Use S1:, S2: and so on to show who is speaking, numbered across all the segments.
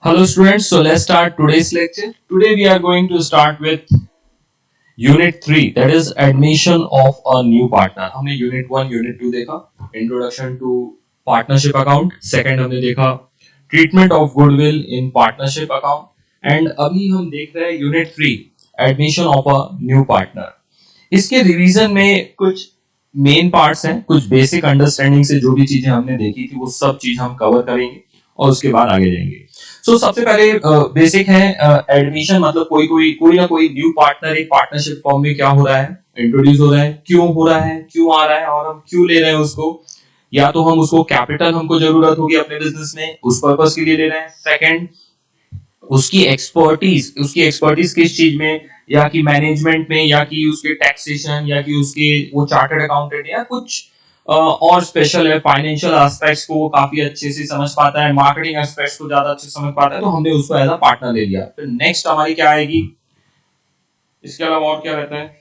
S1: Hello students, so let's start today's lecture. Today we are going to start with Unit 3, that is admission of a new partner. हमने Unit 1, Unit 2 देखा, Introduction to Partnership Account. Second हमने देखा Treatment of Goodwill in Partnership Account. And अभी हम देख रहे हैं Unit 3, Admission of a New Partner. इसके रिवीजन में कुछ मेन पार्ट्स हैं, कुछ बेसिक अंडरस्टैंडिंग से जो भी चीजें हमने देखी थी वो सब चीज हम कवर करेंगे और उसके बाद आगे जाएंगे. सबसे पहले बेसिक है एडमिशन, मतलब कोई ना कोई न्यू पार्टनर एक पार्टनरशिप फॉर्म में क्या हो रहा है, इंट्रोड्यूस हो रहा है, क्यों हो रहा है, क्यों आ रहा है और हम क्यों ले रहे हैं उसको. या तो हम उसको कैपिटल हमको जरूरत होगी अपने बिजनेस में, उस पर्पस के लिए ले रहे हैं. सेकंड, उसकी एक्सपर्टीज किस चीज में, या कि मैनेजमेंट में, या कि उसके टैक्सेशन, या कि उसके वो चार्टर्ड अकाउंटेंट या कुछ और स्पेशल है, फाइनेंशियल एस्पेक्ट्स को वो काफी अच्छे से समझ पाता है, मार्केटिंग एस्पेक्ट्स को ज्यादा अच्छे से समझ पाता है, तो हमने उसको एज अ पार्टनर ले लिया. फिर नेक्स्ट हमारी क्या आएगी, इसके अलावा और क्या रहता है.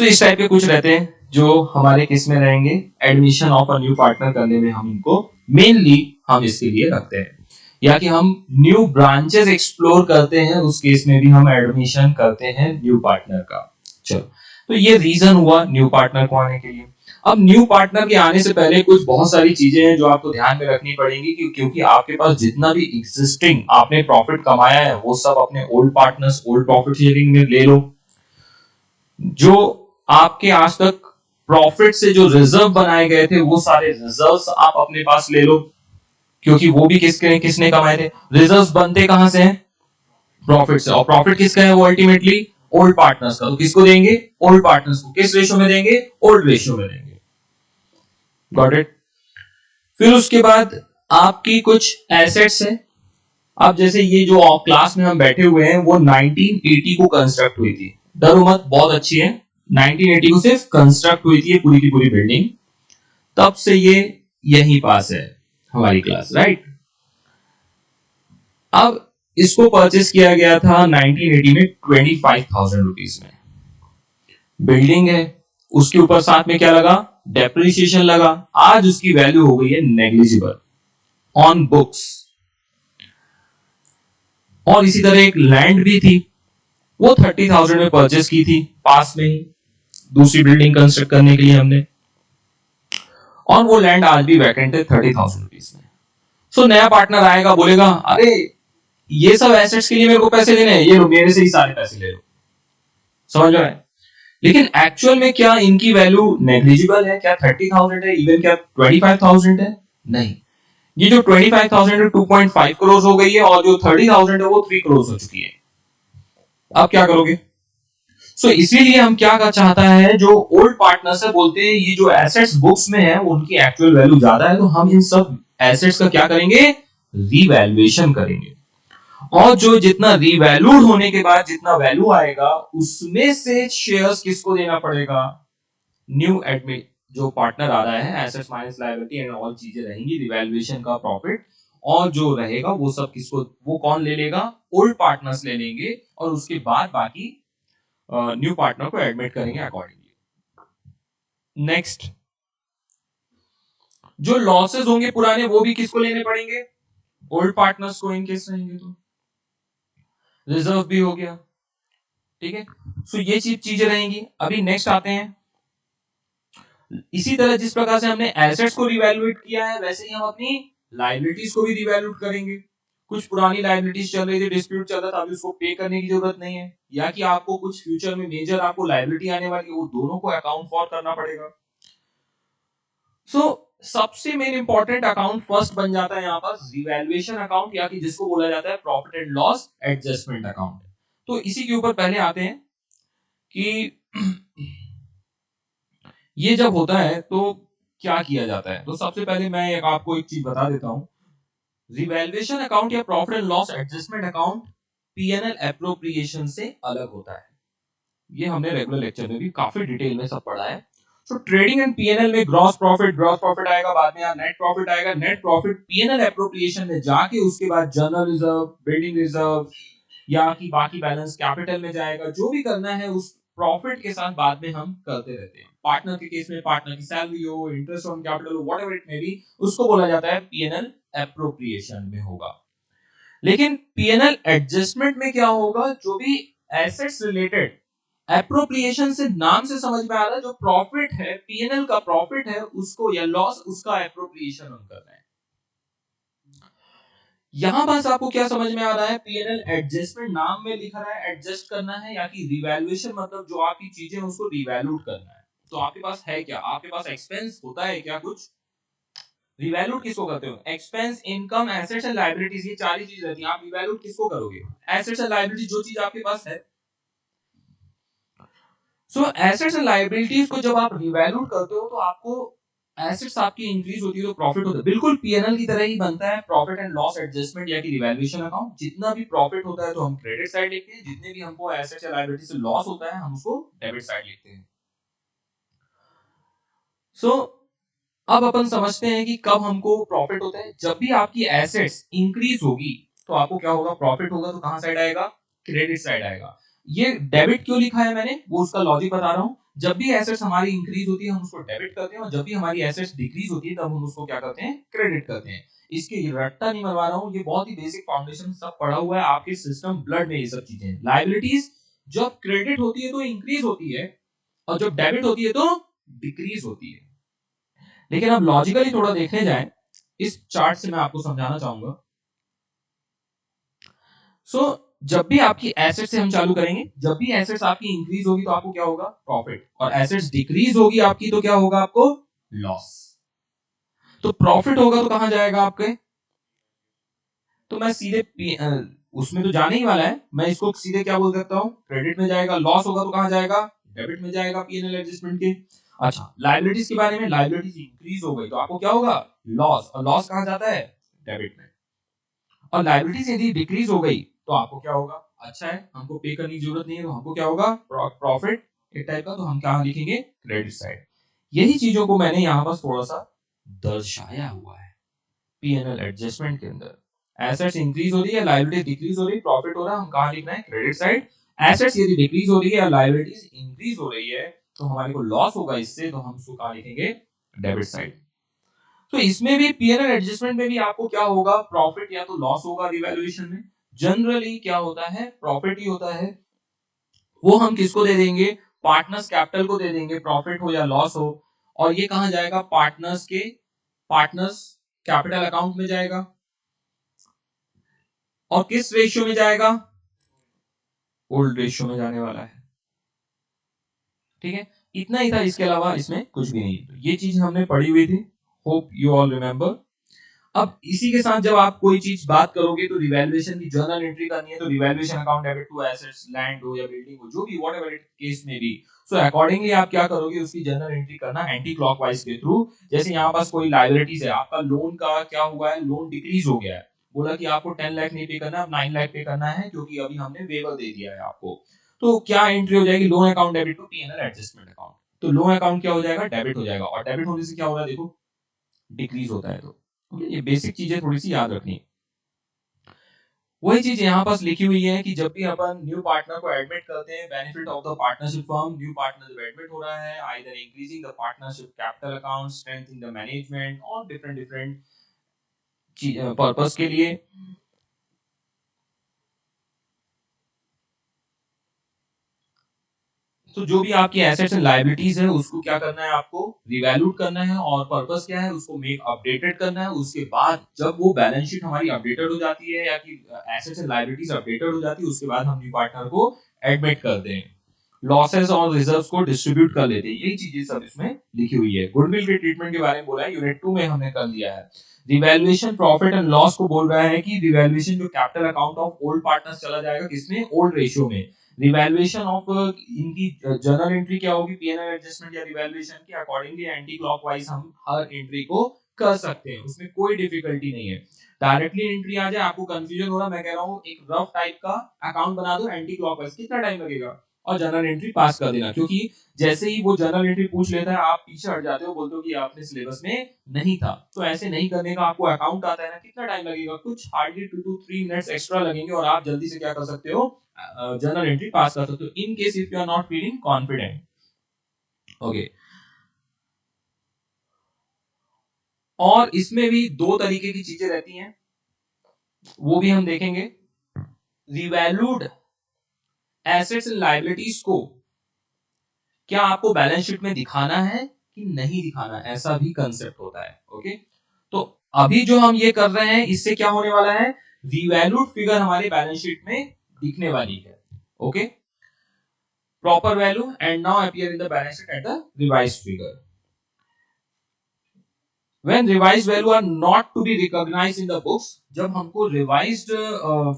S1: इस टाइप के कुछ रहते हैं जो हमारे किस में रहेंगे, admission of a new partner करने में हम इनको मेनली हम इसके लिए रखते हैं. या कि हम न्यू ब्रांचेस एक्सप्लोर करते हैं, उस केस में भी हम एडमिशन करते हैं न्यू पार्टनर का. चलो, तो ये रीजन हुआ न्यू पार्टनर को आने के लिए. अब न्यू पार्टनर के आने से पहले कुछ बहुत सारी चीजें हैं जो आपको ध्यान में रखनी पड़ेंगी, क्योंकि आपके पास जितना भी एग्जिस्टिंग आपने प्रॉफिट कमाया है वो सब अपने old partners old profit sharing में ले लो. जो आपके आज तक प्रॉफिट से जो रिजर्व बनाए गए थे वो सारे रिजर्व्स आप अपने पास ले लो, क्योंकि वो भी किसने कमाए थे. रिजर्व्स बनते कहां से हैं, प्रॉफिट से, और प्रॉफिट किसका है वो अल्टीमेटली ओल्ड पार्टनर्स का. तो किसको देंगे, ओल्ड पार्टनर्स को. किस रेशियो में देंगे, ओल्ड रेशियो में देंगे. Got it. फिर उसके बाद आपकी कुछ एसेट्स हैं. अब जैसे ये जो क्लास में हम बैठे हुए हैं वो 1980 को कंस्ट्रक्ट हुई थी. डरो मत, बहुत अच्छी है. 1980 को सिर्फ कंस्ट्रक्ट हुई थी ये पूरी की पूरी बिल्डिंग, तब से ये यहीं पास है हमारी क्लास, राइट. अब इसको परचेस किया गया था 1980 में 25,000 रुपीज में. बिल्डिंग है, उसके ऊपर साथ में क्या लगा, डेप्रिसिएशन लगा. आज उसकी वैल्यू हो गई है नेग्लिजिबल ऑन बुक्स. और इसी तरह एक लैंड भी थी, वो 30,000 में परचेस की थी, पास में ही दूसरी बिल्डिंग कंस्ट्रक्ट करने के लिए हमने. और वो लैंड आज भी वैकेंट है 30,000 रुपीज में. नया पार्टनर आएगा, बोलेगा अरे ये सब एसेट्स के लिए मेरे को पैसे देने हैं, ये लो मेरे से ही सारे पैसे ले लो. समझ रहा है. लेकिन एक्चुअल में क्या इनकी वैल्यू नेग्लिजिबल है, क्या 30,000 है, इवन क्या 25,000 है, नहीं. ये जो 25,000 है 2.5 करोड़ हो गई है, और जो 30,000 है वो 3 करोड़ हो चुकी है. अब क्या करोगे. इसीलिए हम क्या कर चाहता है, जो ओल्ड पार्टनर्स है बोलते हैं ये जो एसेट्स बुक्स में है उनकी एक्चुअल वैल्यू ज्यादा है, तो हम इन सब एसेट्स का क्या करेंगे, रीवैल्यूएशन करेंगे. और जो जितना रीवैल्यूड होने के बाद जितना वैल्यू आएगा उसमें से शेयर्स किसको देना पड़ेगा, न्यू एडमिट जो पार्टनर आ रहा है, assets minus liability and all चीजें रहेंगी, रिवैल्यूएशन का प्रॉफिट, और जो रहेगा वो सब किसको, वो कौन ले लेगा, ओल्ड पार्टनर्स ले लेंगे, और उसके बाद बाकी न्यू पार्टनर को एडमिट करेंगे अकॉर्डिंगली. नेक्स्ट, जो लॉसेस होंगे पुराने वो भी किसको लेने पड़ेंगे, ओल्ड पार्टनर्स को, इनकेस रहेंगे तो. रिजर्व भी हो गया, ठीक है. ये चीजें रहेंगी. अभी नेक्स्ट आते हैं. इसी तरह जिस प्रकार से हमने एसेट्स को रिवैल्यूएट किया है वैसे ही हम अपनी लायबिलिटीज को भी रिवैल्यूएट करेंगे. कुछ पुरानी लायबिलिटीज चल रही थी, डिस्प्यूट चल रहा था, अभी उसको पे करने की जरूरत नहीं है, या कि आपको कुछ फ्यूचर में मेजर आपको लायबिलिटी आने वाली है, वो दोनों को अकाउंट फॉर करना पड़ेगा. सबसे मेन इंपॉर्टेंट अकाउंट फर्स्ट बन जाता है यहाँ पर रिवैल्यूएशन अकाउंट, या कि जिसको बोला जाता है profit and loss adjustment account. तो इसी के ऊपर पहले आते हैं कि ये जब होता है तो क्या किया जाता है. तो सबसे पहले मैं आपको एक चीज बता देता हूं. रिवैल्यूएशन अकाउंट या profit and loss adjustment account PNL appropriation से अलग होता है. ये हमने रेगुलर लेक्चर में भी काफी डिटेल में सब पढ़ा है. ट्रेडिंग एंड पीएनएल में ग्रॉस प्रॉफिट आएगा, बाद में नेट प्रॉफिट आएगा. नेट प्रॉफिट पीएनएल एप्रोप्रिएशन में जाके उसके बाद जनरल रिजर्व, बिल्डिंग रिजर्व, या कि बाकी बैलेंस कैपिटल में जाएगा. जो भी करना है उस प्रॉफिट के साथ बाद में हम करते रहते हैं. पार्टनर के केस में पार्टनर की सैलरी हो, इंटरेस्ट ऑन कैपिटल हो, व्हाटएवर इट मे बी, उसको बोला जाता है पीएनएल एप्रोप्रिएशन में होगा। लेकिन पीएनएल एडजस्टमेंट में क्या होगा, जो भी एसेट्स रिलेटेड एप्रोप्रिएशन से नाम से समझ में आ रहा है, जो प्रॉफिट है, पीएनएल का प्रॉफिट है, उसको या लॉस, उसका एप्रोप्रिएशन हम कर रहे हैं। यहां बस आपको क्या समझ में आ रहा है, पीएनएल एडजस्टमेंट नाम में लिखा रहा है एडजस्ट करना है, या कि रिवैल्यूएशन मतलब जो आपकी चीजें उसको रिवैल्यूट करना है। तो आपके पास है क्या, आपके पास एक्सपेंस होता है क्या कुछ, रिवैल्यूट किसको करते हो, expense, income, assets and liabilities, ये चार ही चीज रहती है। आप रिवैल्यूट किसको करोगे, एसेट्स एंड लायबिलिटीज, जो चीज आपके पास है। सो एसेट्स एंड लायबिलिटीज को जब आप रिवैल्यूट करते हो तो आपको एसेट्स आपकी इंक्रीज होती है तो प्रॉफिट होता है, बिल्कुल पीएनएल की तरह ही बनता है प्रॉफिट एंड लॉस एडजस्टमेंट या कि रिवैल्यूएशन अकाउंट। जितना भी प्रॉफिट होता है तो हम क्रेडिट साइड लिखते हैं, जितने भी हमको एसेट्स या लायबिलिटी से लॉस होता है हम उसको डेबिट साइड लिखते हैं। सो अब अपन समझते हैं कि कब हमको प्रॉफिट होता है, जब भी आपकी एसेट्स इंक्रीज होगी तो आपको क्या होगा, प्रॉफिट होगा। तो कहां साइड आएगा, क्रेडिट साइड आएगा। ये डेबिट क्यों लिखा है मैंने, वो उसका लॉजिक बता रहा हूं। जब भी एसेट्स हमारी इंक्रीज होती है हम उसको डेबिट करते हैं, और जब भी हमारी एसेट्स डिक्रीज होती है तब हम उसको क्या करते हैं, क्रेडिट करते हैं। इसके रट्टा नहीं मरवा रहा हूं, ये बहुत ही बेसिक फाउंडेशन सब पढ़ा हुआ है आपके सिस्टम ब्लड में, ये सब चीजें। लायबिलिटीज जब क्रेडिट होती है तो इंक्रीज होती है, और जब डेबिट होती है तो डिक्रीज होती है। लेकिन अब लॉजिकली थोड़ा देखने जाएं, इस चार्ट से मैं आपको समझाना चाहूंगा। सो जब भी आपकी एसेट से हम चालू करेंगे, जब भी एसेट्स आपकी इंक्रीज होगी तो आपको क्या होगा, प्रॉफिट, और एसेट्स डिक्रीज होगी आपकी तो क्या होगा आपको, लॉस। तो प्रॉफिट होगा तो कहां जाएगा आपके, तो मैं सीधे उसमें तो जाने ही वाला है, मैं इसको सीधे क्या बोल सकता हूं, क्रेडिट में जाएगा। लॉस होगा तो कहां जाएगा, डेबिट में जाएगा पीएनएल एडजस्टमेंट के। अच्छा, लायबिलिटीज के बारे में, लायबिलिटीज इंक्रीज हो गई तो आपको क्या होगा, लॉस, और लॉस कहां जाता है, डेबिट में। और लायबिलिटीज यदि डिक्रीज हो गई तो आपको क्या होगा, अच्छा है हमको पे करने की जरूरत नहीं है तो हमको क्या होगा, प्रॉफिट एक टाइप का, तो हम कहां लिखेंगे, क्रेडिट साइड। यही चीजों को मैंने यहां पर थोड़ा सा दर्शाया हुआ है पीएनएल एडजस्टमेंट के अंदर। एसेट्स इंक्रीज हो रही है, लायबिलिटी डिक्रीज हो रही है, प्रॉफिट हो रहा है, हम कहां लिखना है, क्रेडिट साइड। एसेट्स यदि डिक्रीज हो रही है या लायबिलिटीज इंक्रीज हो रही है तो हमारे को लॉस होगा इससे, तो हम उसको कहां लिखेंगे, डेबिट साइड। तो इसमें भी पीएनएल एडजस्टमेंट में भी आपको क्या होगा, प्रॉफिट या तो लॉस होगा रिवैल्यूएशन में। जनरली क्या होता है, प्रॉफिट ही होता है। वो हम किसको दे देंगे, पार्टनर्स कैपिटल को दे देंगे, प्रॉफिट हो या लॉस हो। और ये कहां जाएगा, पार्टनर्स कैपिटल अकाउंट में जाएगा। और किस रेशियो में जाएगा, ओल्ड रेशियो में जाने वाला है। ठीक है, इतना ही था, इसके अलावा इसमें कुछ भी नहीं। तो ये चीज हमने पढ़ी हुई थी, होप यू ऑल रिमेंबर। अब इसी के साथ जब आप कोई चीज बात करोगे तो रिवैल्यूएशन की जर्नल एंट्री करनी है, तो revaluation account debit to assets, land हो या बिल्डिंग हो, जो भी व्हाटएवर इट केस में भी, सो अकॉर्डिंगली आप क्या करोगे, उसकी जर्नल एंट्री करना एंटी क्लॉकवाइज के थ्रू। जैसे यहाँ पास कोई लायबिलिटीज है, आपका लोन का क्या हुआ है, लोन डिक्रीज हो गया है, बोला कि आपको 10 लाख नहीं पे करना, अब 9 लाख पे करना है क्योंकि अभी हमने वेवर दे दिया है आपको। तो क्या एंट्री हो जाएगी, loan account debit to PNL adjustment account. तो लोन अकाउंट क्या हो जाएगा, डेबिट हो जाएगा, और डेबिट होने से क्या होगा, देखो डिक्रीज होता है। तो ये बेसिक चीजें थोड़ी सी याद रखनी। वही चीज यहाँ पास लिखी हुई है कि जब भी अपन न्यू पार्टनर को एडमिट करते हैं, benefit of the partnership firm, new partner जब एडमिट हो रहा है, either increasing the partnership capital account, strengthening the management, और डिफरेंट डिफरेंट पर्पस के लिए। तो जो भी आपकी एसेट्स एंड लायबिलिटीज है उसको क्या करना है, आपको रिवैल्यूट करना है, और पर्पस क्या है, उसको मेक अपडेटेड करना है। उसके बाद जब वो बैलेंस शीट हमारी अपडेटेड हो जाती है या कि एसेट्स एंड लायबिलिटीज अपडेटेड हो जाती है, उसके बाद हम न्यू पार्टनर को एडमिट करते हैं, लॉसेस और रिजर्व्स को डिस्ट्रीब्यूट कर लेते हैं। यही चीजें सब इसमें लिखी हुई है। गुडविल के ट्रीटमेंट के बारे में बोला है, यूनिट 2 में हमने कर लिया है। रिवैल्यूएशन प्रॉफिट एंड लॉस को बोल रहा है कि रिवैल्यूएशन जो capital account of old partners चला जाएगा किसमें, ओल्ड रेशियो में। रिवैल्यूएशन ऑफ इनकी जर्नल एंट्री क्या होगी, पीएनएल एडजस्टमेंट या रिवैल्यूएशन की अकॉर्डिंगली एंटी क्लॉकवाइज हम हर एंट्री को कर सकते हैं, उसमें कोई डिफिकल्टी नहीं है। डायरेक्टली एंट्री आ जाए, आपको कंफ्यूजन हो रहा, मैं कह रहा हूं एक रफ टाइप का अकाउंट बना दो एंटी क्लॉकवाइज, कितना टाइम लगेगा, और जनरल एंट्री पास कर देना। क्योंकि जैसे ही वो जनरल एंट्री पूछ लेता है आप पीछे हट जाते हो, बोलते हो कि आपने सिलेबस में नहीं था। तो ऐसे नहीं करने का, आपको अकाउंट आता है ना, कितना टाइम लगेगा, कुछ हार्डली 2 to 3 मिनट्स एक्स्ट्रा लगेंगे, और आप जल्दी से क्या कर सकते हो, जनरल एंट्री पास कर सकते हो, in case if you are not feeling confident. Okay, और इसमें भी दो तरीके की चीजें रहती हैं, वो भी हम देखेंगे। रिवैल्यूड एसेट्स एंड लायबिलिटीज को क्या आपको बैलेंस शीट में दिखाना है कि नहीं दिखाना, ऐसा भी कंसेप्ट होता है। ओके, तो अभी जो हम ये कर रहे हैं इससे क्या होने वाला है, रिवैल्यूड फिगर हमारे बैलेंस शीट में दिखने वाली है। Okay, proper value and now appear in the balance sheet at the revised figure. When revised value are not to be recognized in the books, जब हमको revised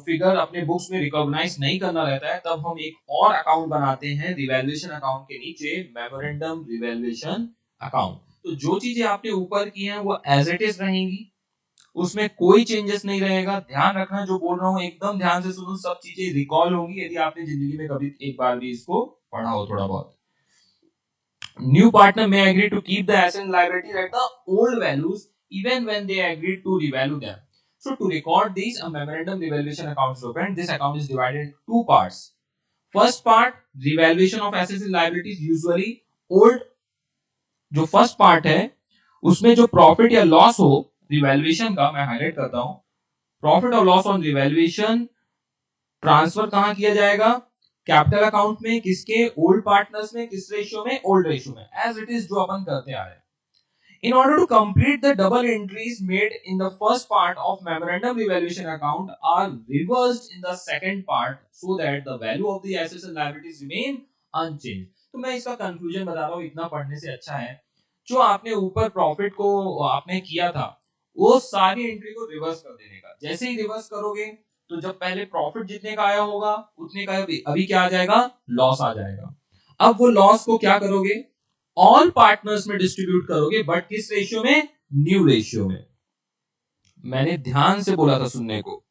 S1: फिगर अपने books में recognise नहीं करना रहता है, तब हम एक और अकाउंट बनाते हैं रिवैल्यूएशन अकाउंट के नीचे, मेमोरेंडम रिवैल्यूएशन अकाउंट। तो जो चीजें आपने ऊपर की हैं वो एज इट इज रहेंगी, उसमें कोई चेंजेस नहीं रहेगा। ध्यान रखना जो बोल रहा हूँ एकदम ध्यान से सुनो, सब चीजें रिकॉल होंगी यदि आपने जिंदगी में कभी एक बार भी इसको पढ़ा हो थोड़ा बहुत। New partner may agree to keep the asset and liabilities at the old values even when they agreed to revalue them. So to record these, a memorandum revaluation account is opened. This account is divided in two parts. First part, revaluation of assets and liabilities, usually old. जो first part है उसमें जो profit या loss हो revaluation का, मैं highlight करता हूं, प्रॉफिट और लॉस ऑन रिवैल्यूएशन ट्रांसफर कहां किया जाएगा, कैपिटल अकाउंट में, किसके, ओल्ड पार्टनर्स में, किस रेशियो में, ओल्ड रेशियो में, एज इट इज जो अपन करते आ रहे हैं। In order to complete the double entries made in the first part of memorandum revaluation account are reversed in the second part so that the value of the assets and liabilities remain unchanged. तो मैं इसका conclusion बता रहा हूँ, इतना पढ़ने से अच्छा है, जो आपने ऊपर प्रॉफिट को आपने किया था वो सारी एंट्री को रिवर्स कर देने का। जैसे ही रिवर्स करोगे तो जब पहले प्रॉफिट जितने का आया होगा उतने का अभी क्या आ जाएगा, लॉस आ जाएगा। अब वो लॉस को क्या करोगे, ऑल पार्टनर्स में डिस्ट्रीब्यूट करोगे, बट किस रेशियो में, न्यू रेशियो में। मैंने ध्यान से बोला था सुनने को,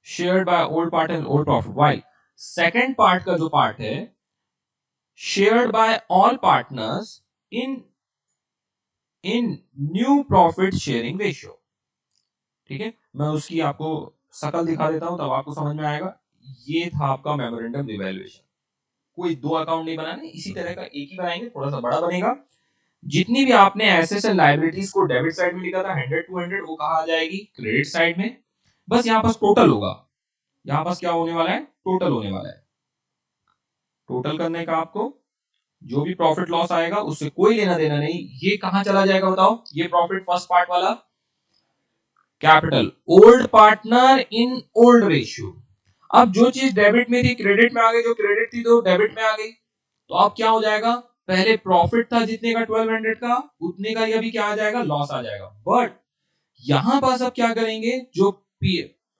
S1: shared by old part and old profit, while second part का जो पार्ट है shared by all partners in in new profit sharing ratio. ठीक है, मैं उसकी आपको शकल दिखा देता हूं तब आपको समझ में आएगा। ये था आपका मेमोरेंडम रिवैल्यूएशन। कोई दो अकाउंट नहीं बनाने, इसी तरह का एक ही बनाएंगे, थोड़ा सा बड़ा बनेगा। जितनी भी आपने एसेट्स एंड लायबिलिटीज को डेबिट साइड में लिखा था 100 टू 100, वो कहा आ जाएगी क्रेडिट साइड में। बस यहाँ पास टोटल होगा, यहाँ पास क्या होने वाला है, टोटल होने वाला है। टोटल करने का आपको जो भी प्रॉफिट लॉस आएगा उससे कोई लेना देना नहीं। ये कहां चला जाएगा बताओ, ये प्रॉफिट फर्स्ट पार्ट वाला capital, old partner in old ratio. अब जो चीज डेबिट में थी क्रेडिट में आ गई, जो क्रेडिट थी तो डेबिट में आ गई, तो अब क्या हो जाएगा, पहले प्रॉफिट था जितने का 1200 का, उतने का ये अभी क्या आ जाएगा, लॉस आ जाएगा। बट यहां पास अब क्या करेंगे, जो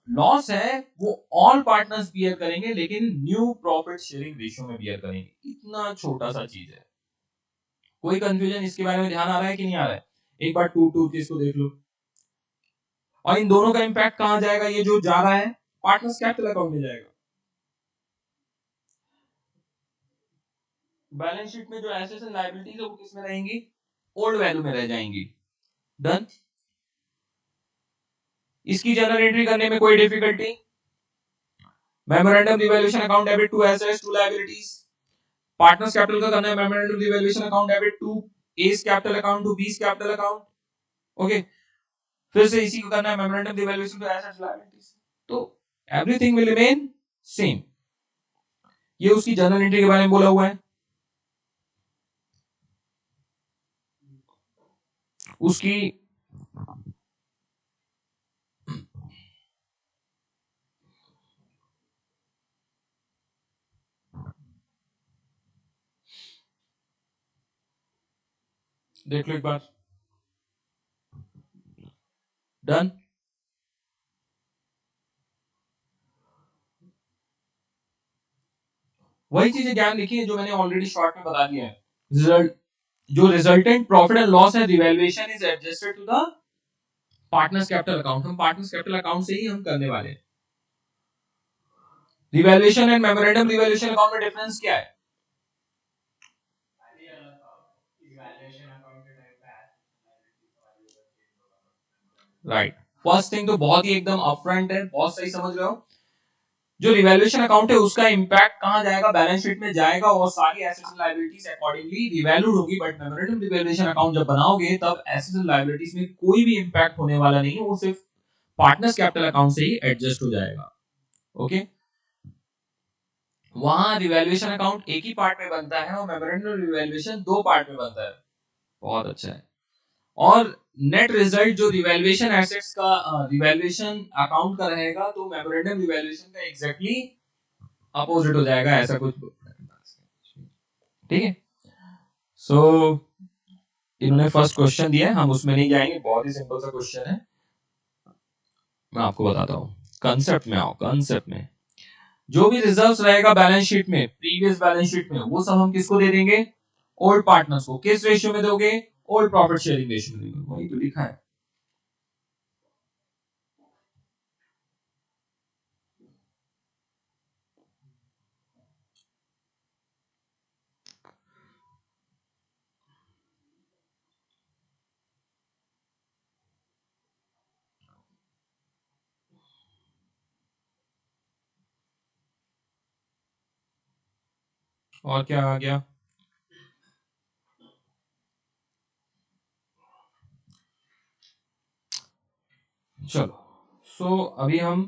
S1: लॉस है वो ऑल पार्टनर्स बियर करेंगे, लेकिन न्यू प्रॉफिट शेयरिंग रेशियो में बियर करेंगे। इतना छोटा सा चीज है। कोई कंफ्यूजन इसके बारे में ध्यान आ रहा है कि नहीं आ रहा है, एक बार टू टू के इसको देख लो। और इन दोनों का इंपैक्ट कहां जाएगा, ये जो जा रहा है पार्टनर्स कैपिटल अकाउंट में जाएगा। बैलेंस शीट में जो एसेट्स एंड लायबिलिटीज है वो किस में रहेंगी, ओल्ड वैल्यू में रह जाएंगी। डन। इसकी जनरल एंट्री करने में कोई difficulty, memorandum revaluation account debit to assets to liabilities, partners capital का करना है memorandum revaluation account debit to A's capital account to B's capital account. Okay, फिर से इसी को करना है memorandum revaluation to assets liabilities. तो एवरीथिंग विल रिमेन सेम। ये उसकी जनरल एंट्री के बारे में बोला हुआ है। उसकी देख लो एक बार। डन। वही चीजें ज्ञान लिखी है जो मैंने ऑलरेडी शॉर्ट में बता दिया है। रिजल्ट, जो रिजल्टेंट प्रॉफिट एंड लॉस है, revaluation is adjusted to the partners capital account. हम पार्टनर्स कैपिटल अकाउंट से ही हम करने वाले हैं। Revaluation and memorandum revaluation account में डिफरेंस क्या है, राइट। फर्स्ट थिंग तो बहुत ही एकदम अपफ्रंट है, बहुत सही समझ रहे हो। जो रिवैल्यूएशन अकाउंट है उसका इंपैक्ट कहां जाएगा, बैलेंस शीट में जाएगा और सारी assets and liabilities accordingly revalued होगी। बट मेमोरेंडम रिवैल्यूएशन अकाउंट जब बनाओगे तब एसेट्स एंड लायबिलिटीज में कोई भी इंपैक्ट होने वाला नहीं है, वो सिर्फ पार्टनर्स कैपिटल अकाउंट से ही एडजस्ट हो जाएगा। ओके, वहां रिवैल्यूएशन अकाउंट एक ही पार्ट में बनता है और मेमोरेंडम रिवैल्यूएशन दो पार्ट में बनता है। बहुत अच्छा है। और नेट रिजल्ट जो रिवैल्यूएशन एसेट्स का रिवैल्यूएशन अकाउंट का रहेगा तो मेमोरेंडम रिवैल्यूएशन का एग्जैक्टली अपोजिट हो जाएगा, ऐसा कुछ। ठीक है, सो इन्होंने फर्स्ट क्वेश्चन दिया है, हम उसमें नहीं जाएंगे, बहुत ही सिंपल सा क्वेश्चन है। मैं आपको बताता हूँ, कंसेप्ट में आओ। कंसेप्ट में जो भी रिजर्व्स रहेगा बैलेंस शीट में, प्रीवियस बैलेंस शीट में, वो सब हम किसको दे देंगे, ओल्ड पार्टनर्स को। किस रेशियो में दोगे, ओल्ड प्रॉफिट शेयरिंग रेशियो में दोगे, वही तो लिखा है। और क्या आ गया, चलो। सो अभी हम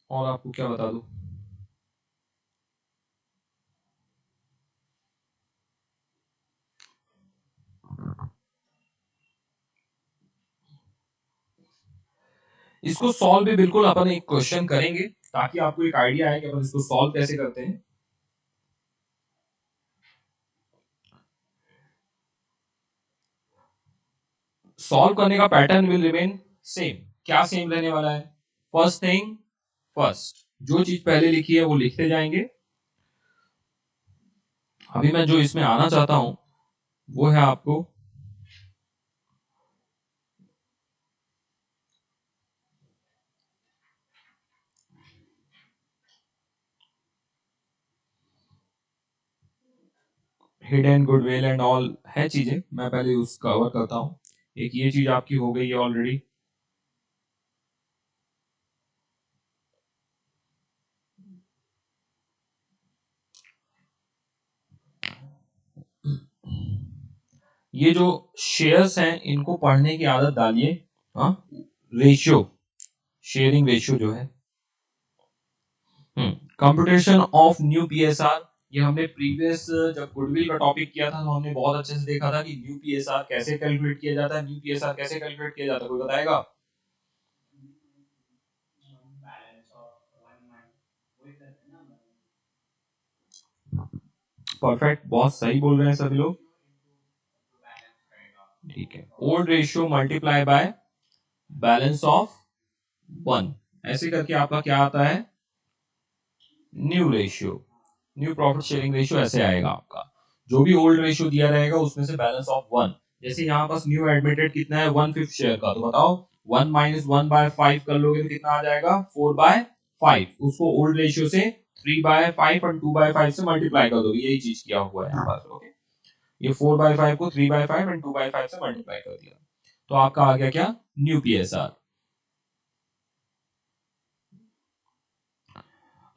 S1: और आपको क्या बता दूं, इसको सॉल्व भी बिल्कुल अपन एक क्वेश्चन करेंगे ताकि आपको एक आइडिया आए कि अपन इसको सॉल्व कैसे करते हैं। सॉल्व करने का पैटर्न विल रिमेन सेम। क्या सेम रहने वाला है, फर्स्ट थिंग फर्स्ट, जो चीज पहले लिखी है वो लिखते जाएंगे। अभी मैं जो इसमें आना चाहता हूं वो है आपको हिडन गुडविल एंड ऑल है चीजें, मैं पहले उस कवर करता हूं। एक ये चीज आपकी हो गई है ऑलरेडी। ये जो शेयर्स हैं इनको पढ़ने की आदत डालिए। हाँ, रेशियो, शेयरिंग रेशियो जो है, कंप्यूटेशन ऑफ न्यू पीएसआर, ये हमने प्रीवियस जब गुडविल का टॉपिक किया था तो हमने बहुत अच्छे से देखा था कि न्यू पीएसआर कैसे कैलकुलेट किया जाता है। न्यू पीएसआर कैसे कैलकुलेट किया जाता है, कोई बताएगा? परफेक्ट, बहुत सही बोल रहे हैं सभी लोग। ठीक है, old ratio multiply by balance of one, ऐसे करके आपका क्या आता है, new ratio, new profit sharing ratio ऐसे आएगा आपका। जो भी ओल्ड रेशियो दिया रहेगा उसमें से बैलेंस ऑफ वन, जैसे यहाँ पास न्यू एडमिटेड कितना है, 1/5 शेयर का, तो बताओ 1 माइनस 1/5 कर लोगे तो कितना आ जाएगा, 4/5। उसको ओल्ड रेशियो से 3/5 और 2/5 से मल्टीप्लाई कर दोगे, यही चीज किया हुआ है यहाँ पास। ओके, ये 4/5 को 3/5 और 2/5 से मल्टीप्लाई कर दिया, तो आपका आ गया क्या, न्यू पीएसआर।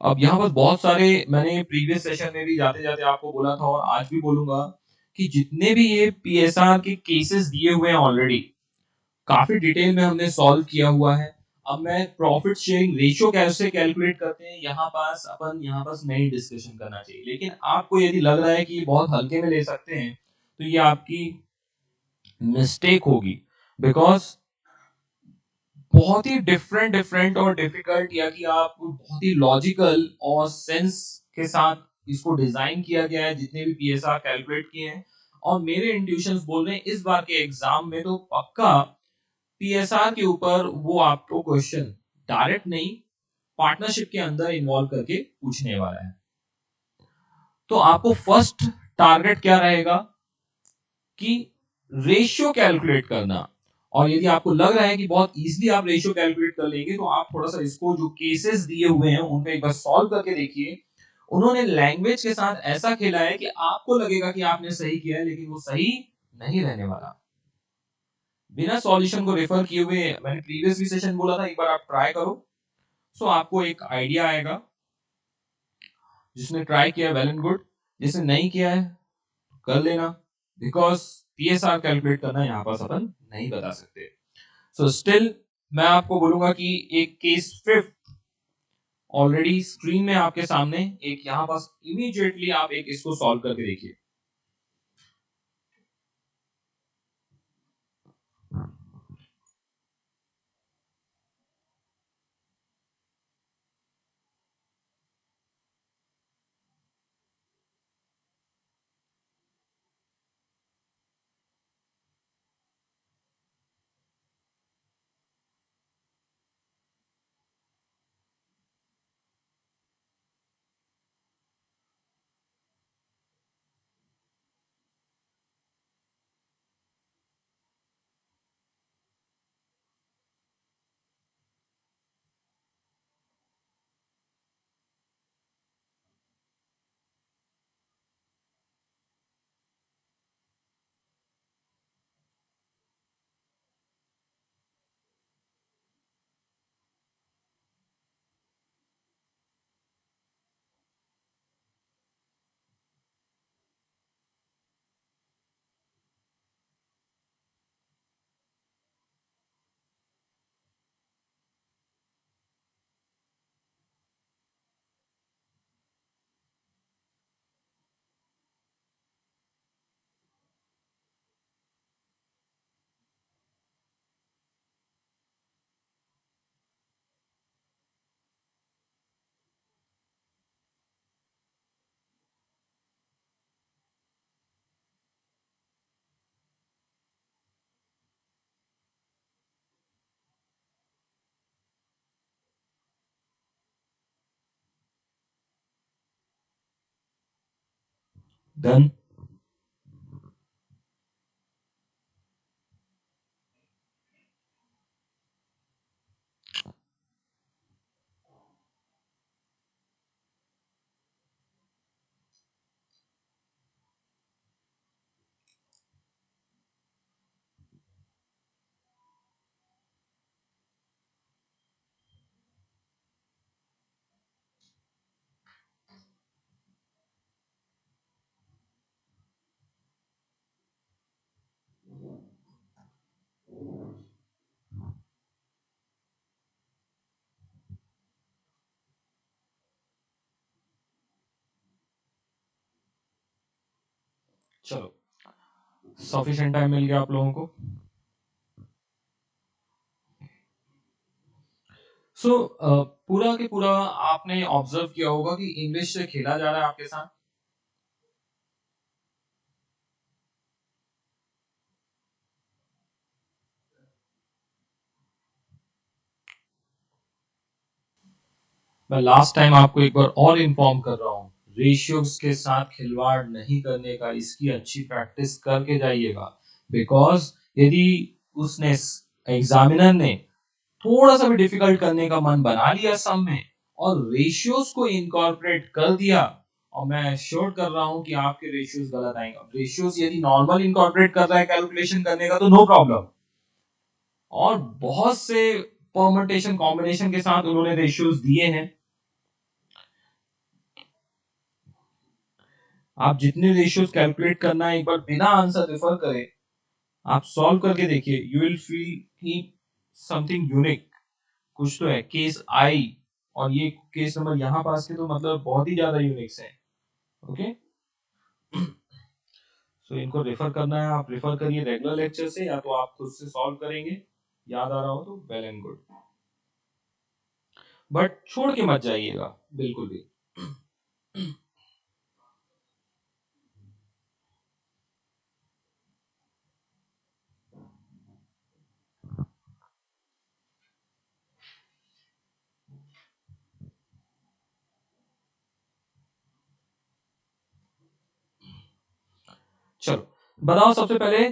S1: अब यहाँ पर बहुत सारे, मैंने प्रीवियस सेशन में भी जाते जाते आपको बोला था और आज भी बोलूंगा कि जितने भी ये पीएसआर के केसेस दिए हुए हैं ऑलरेडी काफी डिटेल में हमने सॉल्व किया हुआ है। अब मैं प्रॉफिट शेयरिंग रेशियो कैसे कैलकुलेट करते हैं यहाँ पास नहीं डिस्कशन करना चाहिए, लेकिन आपको यदि लग रहा है कि ये बहुत हल्के में ले सकते हैं तो ये आपकी मिस्टेक होगी। बिकॉज बहुत ही डिफरेंट डिफरेंट और डिफिकल्ट, या कि आप बहुत ही लॉजिकल और सेंस के साथ इसको डिजाइन किया गया है, जितने भी पीएसआर कैलकुलेट किए हैं। और मेरे इंट्यूशंस बोल रहे हैं इस बार के एग्जाम में तो पक्का पीएसआर के ऊपर वो आपको क्वेश्चन डायरेक्ट नहीं, पार्टनरशिप के अंदर इन्वॉल्व करके पूछने वाला है। तो आपको फर्स्ट टारगेट क्या रहेगा कि रेशियो कैलकुलेट करना, और यदि आपको लग रहा है कि बहुत इजीली आप रेशियो कैलकुलेट कर लेंगे तो आप थोड़ा सा इसको जो केसेस दिए हुए हैं उन पे एक बार सॉल्व करके देखिए। उन्होंने लैंग्वेज के साथ ऐसा खेला है कि आपको लगेगा कि आपने सही किया है, लेकिन वो सही नहीं रहने वाला। बिना सॉल्यूशन को रेफर किए हुए, मैंने प्रीवियस भी सेशन बोला था, एक बार आप ट्राई करो, सो आपको एक आइडिया आएगा। जिसने ट्राई किया वेल एंड गुड, जिसने नहीं किया है कर लेना, बिकॉज पीएसआर कैलकुलेट करना यहाँ पास अपन नहीं बता सकते। सो स्टिल मैं आपको बोलूंगा कि एक केस फिफ्थ ऑलरेडी स्क्रीन में आपके सामने, एक यहां पास इमीडिएटली आप एक इसको सॉल्व करके देखिए। डन। चलो, सफिशिएंट टाइम मिल गया आप लोगों को। सो पूरा के पूरा आपने ऑब्जर्व किया होगा कि इंग्लिश से खेला जा रहा है आपके साथ। मैं लास्ट टाइम आपको एक बार और इन्फॉर्म कर रहा हूँ, रेशियोज के साथ खिलवाड़ नहीं करने का, इसकी अच्छी प्रैक्टिस करके जाइएगा। बिकॉज यदि उसने, एग्जामिनर ने थोड़ा सा भी डिफिकल्ट करने का मन बना लिया सम में और रेशियोज को इनकॉर्पोरेट कर दिया, और मैं श्योर कर रहा हूं कि आपके रेशियोज गलत आएंगे। रेशियोज यदि नॉर्मल इनकॉर्पोरेट कर रहा है कैलकुलेशन करने का तो नो प्रॉब्लम, और बहुत से परम्यूटेशन कॉम्बिनेशन के साथ उन्होंने रेशियोज दिए हैं। आप जितने रेशियोज कैलकुलेट करना है एक बार बिना आंसर रेफर करे आप सॉल्व करके देखिए, यू विल फील कि समथिंग यूनिक कुछ तो है। केस आई और ये केस नंबर यहाँ पास के तो मतलब बहुत ही ज्यादा यूनिक्स है। ओके, सो इनको रेफर करना है, आप रेफर करिए रेगुलर लेक्चर से, या तो आप खुद से सॉल्व करेंगे, याद आ रहा हो तो वेल एंड गुड, बट छोड़ के मत जाइएगा बिल्कुल भी। चलो बताओ, सबसे पहले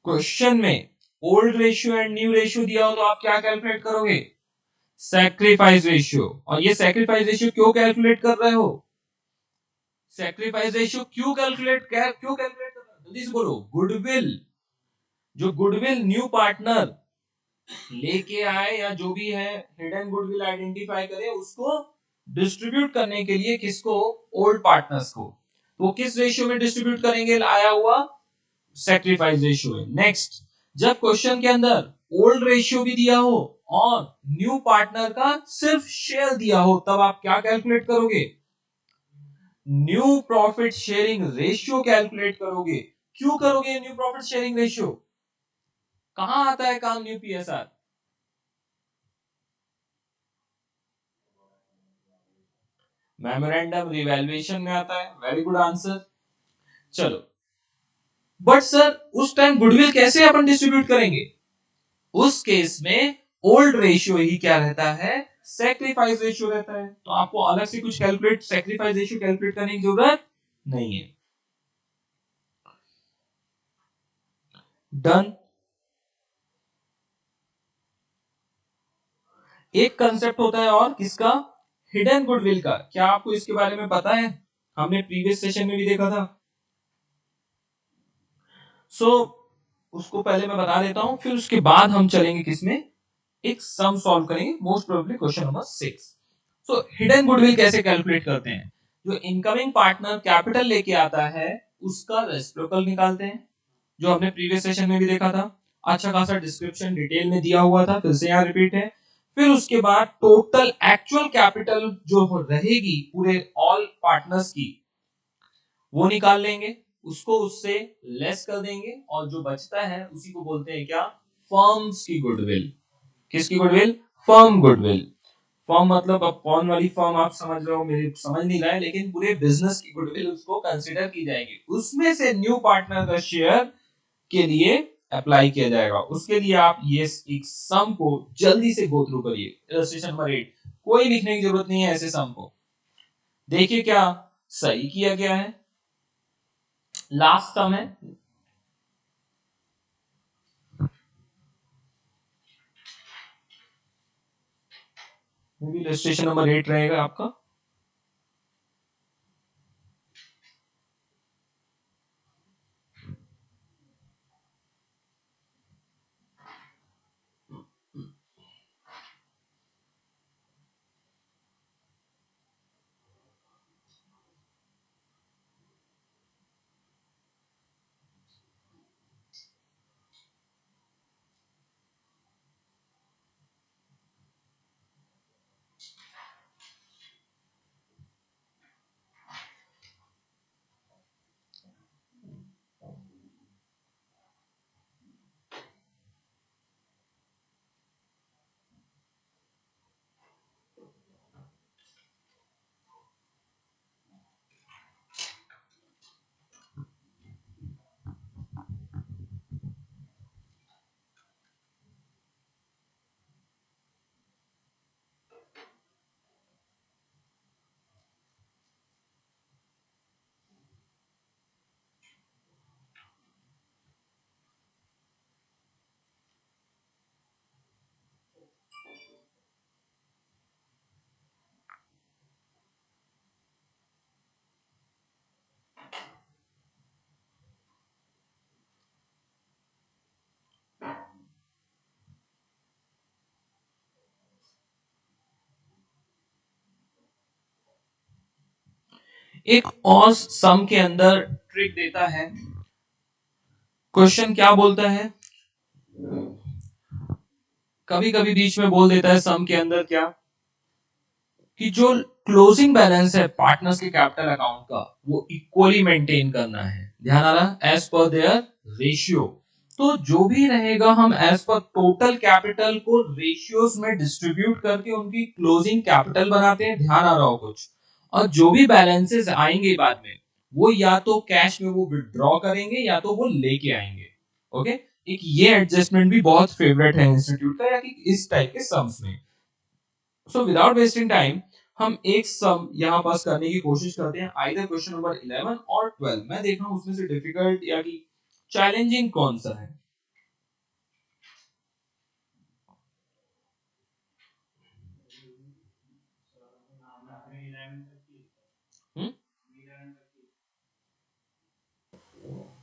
S1: क्वेश्चन में old ratio and new ratio दिया हो तो आप क्या कैलकुलेट करोगे? Sacrifice ratio. और ये सैक्रिफाइस रेशियो क्यों कैलकुलेट कर रहे हो? सैक्रिफाइस रेशियो क्यों कैलकुलेट कर रहे हो? जल्दी से बोलो। गुडविल, जो गुडविल न्यू पार्टनर लेके आए या जो भी है हिडन गुडविल आइडेंटिफाई करे, उसको डिस्ट्रीब्यूट करने के लिए किसको? ओल्ड पार्टनर्स को। तो किस रेशियो में डिस्ट्रीब्यूट करेंगे? आया हुआ सैक्रिफाइस रेशियो है। नेक्स्ट, जब क्वेश्चन के अंदर ओल्ड रेशियो भी दिया हो और न्यू पार्टनर का सिर्फ शेयर दिया हो, तब आप क्या कैलकुलेट करोगे? New profit sharing ratio calculate करोगे। क्यों करोगे न्यू प्रॉफिट शेयरिंग रेशियो? कहां आता है काम न्यू पीएसआर? मेमोरेंडम रिवैल्यूएशन में आता है। Very good answer. चलो, बट सर उस टाइम गुडविल कैसे अपन डिस्ट्रीब्यूट करेंगे? उस केस में ओल्ड रेशियो ही क्या रहता है? सैक्रिफाइस रेशियो रहता है। तो आपको अलग से कुछ कैलकुलेट सैक्रिफाइस रेशियो कैलकुलेट करने की जरूरत नहीं है। डन। एक कंसेप्ट होता है और किसका? हिडन गुडविल का। क्या आपको इसके बारे में पता है? हमने प्रीवियस सेशन में भी देखा था। सो उसको पहले मैं बता देता हूं, फिर उसके बाद हम चलेंगे किसमें? एक सम सॉल्व करेंगे, मोस्ट प्रोबेबली क्वेश्चन नंबर 6। सो हिडन गुडविल कैसे कैलकुलेट करते हैं? जो इनकमिंग पार्टनर कैपिटल लेके आता है उसका रेसिप्रोकल निकालते हैं, जो हमने प्रीवियस सेशन में भी देखा था। अच्छा खासा डिस्क्रिप्शन डिटेल में दिया हुआ था, फिर से यहाँ रिपीट है। फिर उसके बाद टोटल एक्चुअल कैपिटल जो रहेगी पूरे ऑल पार्टनर्स की, वो निकाल लेंगे, उसको उससे लेस कर देंगे, और जो बचता है उसी को बोलते हैं क्या? फर्म्स की गुडविल। किसकी गुडविल? Firm goodwill. फर्म मतलब अब कौन वाली फर्म आप समझ रहे हो, मेरी समझ नहीं रहा है, लेकिन पूरे बिजनेस की गुडविल उसको कंसीडर की जाएगी। उसमें से न्यू पार्टनर का शेयर के लिए अप्लाई किया जाएगा। उसके लिए आप ये एक सम को जल्दी से गो थ्रू करिए। इलस्ट्रेशन नंबर 8, कोई लिखने की जरूरत नहीं है ऐसे सम को। देखिए क्या सही किया गया है। लास्ट सम है, इलस्ट्रेशन नंबर 8 रहेगा आपका। एक और सम के अंदर ट्रिक देता है। क्वेश्चन क्या बोलता है? कभी कभी बीच में बोल देता है सम के अंदर क्या, कि जो क्लोजिंग बैलेंस है पार्टनर्स के कैपिटल अकाउंट का, वो इक्वली मेंटेन करना है। ध्यान आ रहा? As per their ratio. तो जो भी रहेगा हम एज पर टोटल कैपिटल को रेशियोज में डिस्ट्रीब्यूट करके उनकी क्लोजिंग कैपिटल बनाते हैं। ध्यान आ रहा हो कुछ? और जो भी बैलेंसेस आएंगे बाद में, वो या तो कैश में वो विड्रॉ करेंगे या तो वो लेके आएंगे। ओके, एक ये एडजस्टमेंट भी बहुत फेवरेट है इंस्टीट्यूट का, या कि इस टाइप के सम्स में। सो विदाउट वेस्टिंग टाइम हम एक सम यहां पास करने की कोशिश करते हैं, आइदर क्वेश्चन नंबर 11 और 12। मैं देख रहा हूं उसमें से डिफिकल्ट या कि चैलेंजिंग कौन सा है।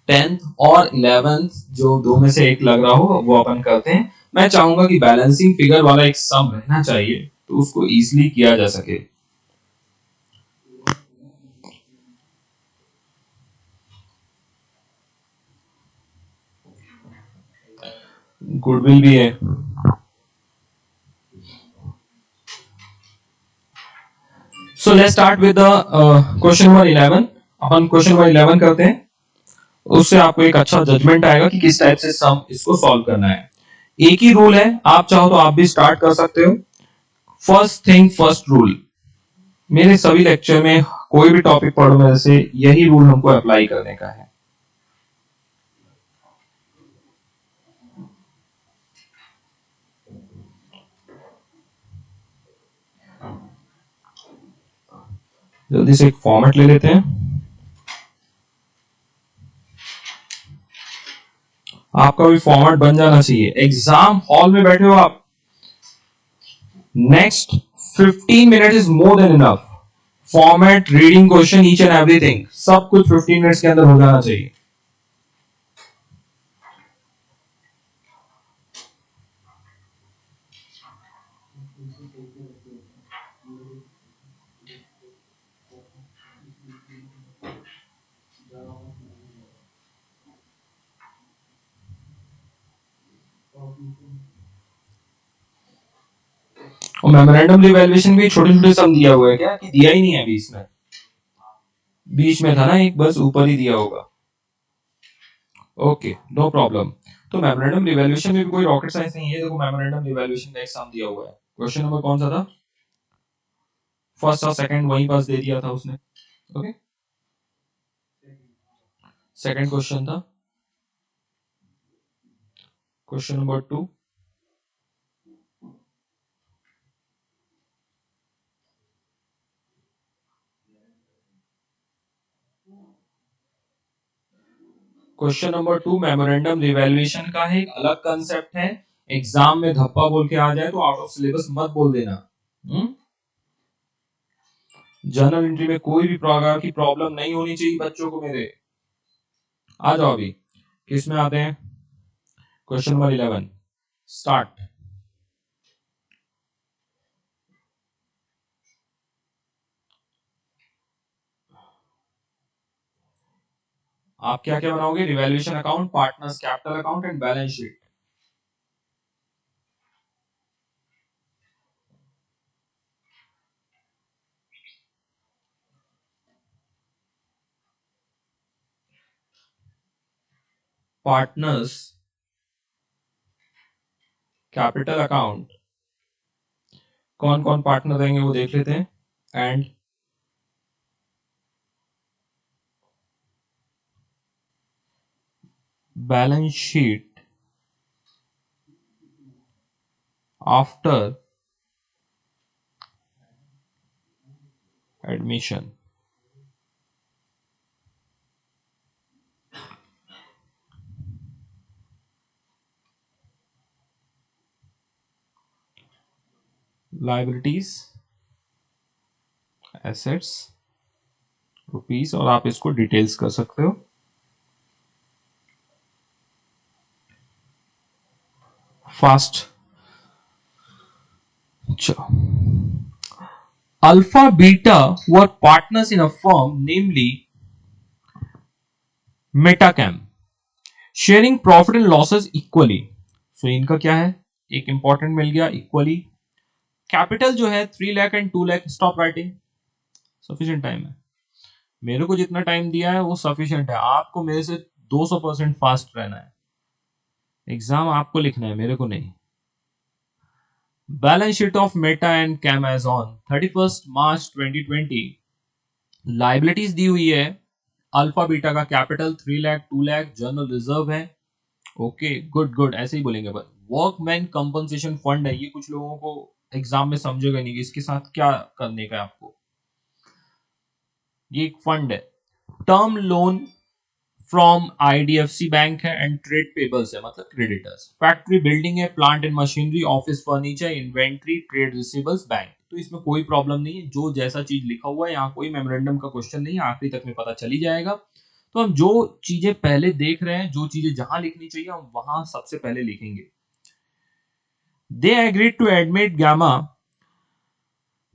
S1: 10th और 11th जो दो में से एक लग रहा हो वो अपन करते हैं। मैं चाहूंगा कि बैलेंसिंग फिगर वाला एक सम रहना चाहिए तो उसको इजीली किया जा सके। गुडविल भी है। So let's start with the question number 11। Upon question number 11 करते हैं, उससे आपको एक अच्छा जजमेंट आएगा कि किस टाइप से सम इसको सॉल्व करना है। एक ही रूल है, आप चाहो तो आप भी स्टार्ट कर सकते हो। फर्स्ट थिंग फर्स्ट रूल, मेरे सभी लेक्चर में कोई भी टॉपिक पढ़ो मेरे से यही रूल हमको अप्लाई करने का है। जल्दी से एक फॉर्मेट ले लेते हैं। आपका भी फॉर्मेट बन जाना चाहिए। एग्जाम हॉल में बैठे हो आप, next 15 minute is more than enough. Format, reading question, each and everything सब कुछ 15 मिनट्स के अंदर हो जाना चाहिए। और मेमोरेंडम रिवैल्यूएशन भी छोटे छोटे सम दिया हुआ है क्या, कि दिया ही नहीं है अभी इसमें? बीच में था ना एक, बस ऊपर ही दिया होगा। Okay, no problem. तो मेमोरेंडम रिवैल्यूएशन में भी कोई रॉकेट साइंस नहीं है। देखो मेमोरेंडम रिवैल्यूएशन का एक सम दिया हुआ है। क्वेश्चन नंबर कौन सा था? फर्स्ट और सेकंड वहीं पास दे दिया था उसने। ओके, सेकंड क्वेश्चन था question number 2। Question number 2 memorandum revaluation का है, एक अलग कंसेप्ट है। एग्जाम में धप्पा बोल के आ जाए तो आउट ऑफ सिलेबस मत बोल देना। जर्नल एंट्री में कोई भी प्रकार की प्रॉब्लम नहीं होनी चाहिए बच्चों को मेरे। आ जाओ अभी किस में आते हैं। Question number 11 start. आप क्या क्या बनाओगे? Revaluation account, partners capital account and balance sheet. Partners capital account, कौन कौन पार्टनर रहेंगे वो देख लेते हैं। And balance sheet after admission. Liabilities, assets, rupees, और आप इसको डिटेल्स कर सकते हो। फास्ट। अच्छा, alpha beta were partners in a firm namely Metacam, sharing profit and losses equally. So इनका क्या है, एक इंपॉर्टेंट मिल गया, इक्वली। कैपिटल जो है 3 lakh and 2 lakh. Stop writing, sufficient time है। मेरे को जितना टाइम दिया है वो सफिशिएंट है। आपको मेरे से 200% फास्ट रहना है। एग्जाम आपको लिखना है, मेरे को नहीं। Balance sheet of Meta and Camazon 31 March 2020। Liabilities दी हुई है, अल्फा बीटा का capital 3 lakh 2 lakh, general reserve है। ओके, गुड गुड, ऐसे ही बोलेंगे। बस वर्कमैन कंपनसेशन फंड है, ये कुछ लोगों को एग्जाम में समझेगा नहीं कि इसके साथ क्या करने का है आपको। ये एक फंड है। Term loan from IDFC bank है एंड ट्रेड पेबल्स है, मतलब क्रेडिटर्स। फैक्ट्री बिल्डिंग है, plant and machinery, office furniture, inventory, trade receivables, bank. तो इसमें कोई प्रॉब्लम नहीं है, जो जैसा चीज लिखा हुआ है, यहाँ कोई मेमोरेंडम का क्वेश्चन नहीं है, आखिरी तक में पता चली जाएगा। तो हम जो चीजें पहले देख रहे हैं, जो चीजें जहां लिखनी चाहिए हम वहां सबसे पहले लिखेंगे. They agreed to admit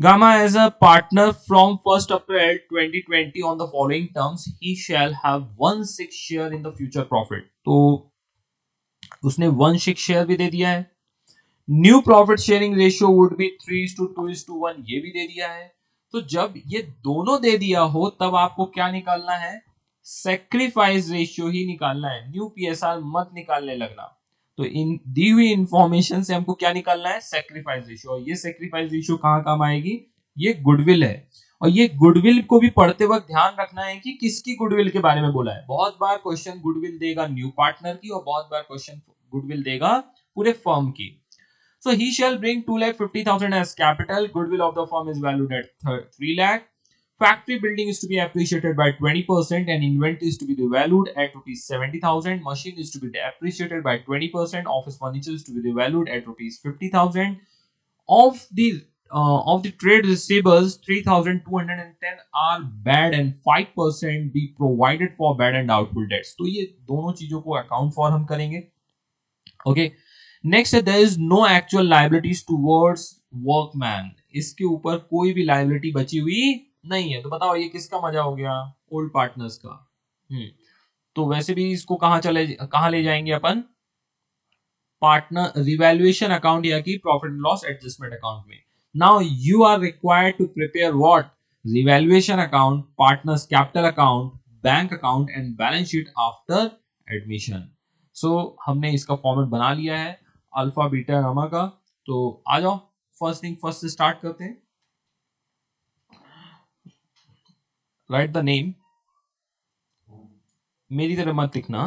S1: Gamma as a partner from 1st April 2020 on the following terms. He shall have 1/6 share in the future profit. तो उसने 1/6 शेयर भी दे दिया है. New profit sharing ratio would be 3:2:1, ये भी दे दिया है. तो जब ये दोनों दे दिया हो तब आपको क्या निकालना है? सेक्रीफाइस रेशियो ही निकालना है. न्यू पीएसआर मत निकालने लगना. तो इन दी हुई इंफॉर्मेशन से हमको क्या निकालना है? Sacrifice ratio. और ये सेक्रीफाइस रेशियो कहां काम आएगी? ये गुडविल है. और ये गुडविल को भी पढ़ते वक्त ध्यान रखना है कि किसकी गुडविल के बारे में बोला है. बहुत बार क्वेश्चन गुडविल देगा न्यू पार्टनर की और बहुत बार क्वेश्चन गुडविल देगा पूरे फर्म की. So he shall bring 2,50,000 as capital. Goodwill of the firm is valued at 3 lakh. Factory building is to be appreciated by 20% and inventory is to be revalued at rupees 70,000. Machine is to be appreciated by 20%. Office furniture is to be revalued at rupees 50,000. Of the trade receivables, 3,210 are bad and 5% be provided for bad and doubtful debts. तो ये दोनों चीजों को account for हम करेंगे. Okay. Next है there is no actual liabilities towards workman. इसके ऊपर कोई भी लायबिलिटी बची हुई नहीं है. तो बताओ ये किसका मजा हो गया? ओल्ड पार्टनर्स का. तो वैसे भी इसको कहां ले जाएंगे अपन? पार्टनर रिवैल्यूएशन अकाउंट या कि profit and loss adjustment account में. Now you are required to prepare what? Revaluation account, partners capital account, bank account and balance sheet after admission. So हमने इसका फॉर्मेट बना लिया है अल्फा बीटा गामा का. तो आ जाओ फर्स्ट थिंग फर्स्ट से स्टार्ट करते हैं. Right the name. मेरी तरह मत लिखना.